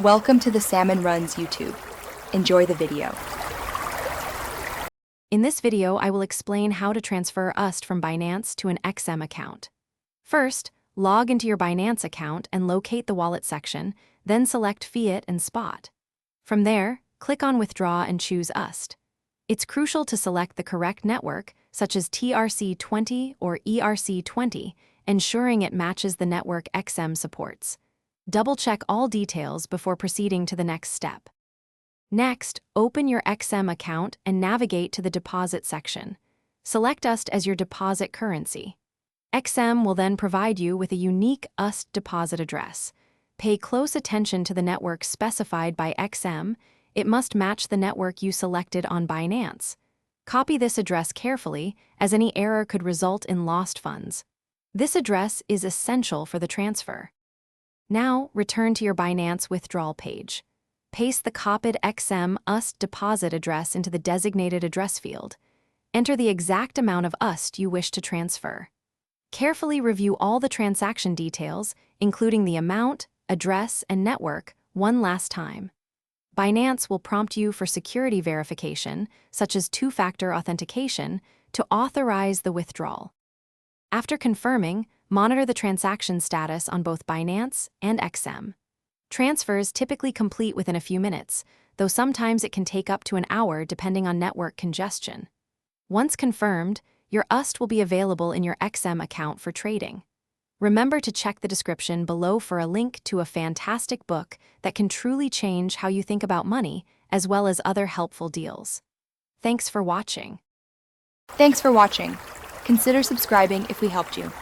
Welcome to the Salmon Runs YouTube. Enjoy the video. In this video, I will explain how to transfer USD from Binance to an XM account. First, log into your Binance account and locate the wallet section, then select Fiat and Spot. From there, click on Withdraw and choose USD. It's crucial to select the correct network, such as TRC20 or ERC20, ensuring it matches the network XM supports. Double-check all details before proceeding to the next step. Next, open your XM account and navigate to the Deposit section. Select USD as your deposit currency. XM will then provide you with a unique USD deposit address. Pay close attention to the network specified by XM. It must match the network you selected on Binance. Copy this address carefully, as any error could result in lost funds. This address is essential for the transfer. Now, return to your Binance withdrawal page. Paste the copied XM USD deposit address into the designated address field. Enter the exact amount of USD you wish to transfer. Carefully review all the transaction details, including the amount, address, and network, one last time. Binance will prompt you for security verification, such as two-factor authentication, to authorize the withdrawal. After confirming, monitor the transaction status on both Binance and XM. Transfers typically complete within a few minutes, though sometimes it can take up to an hour depending on network congestion. Once confirmed, your USD will be available in your XM account for trading. Remember to check the description below for a link to a fantastic book that can truly change how you think about money, as well as other helpful deals. Thanks for watching. Thanks for watching. Consider subscribing if we helped you.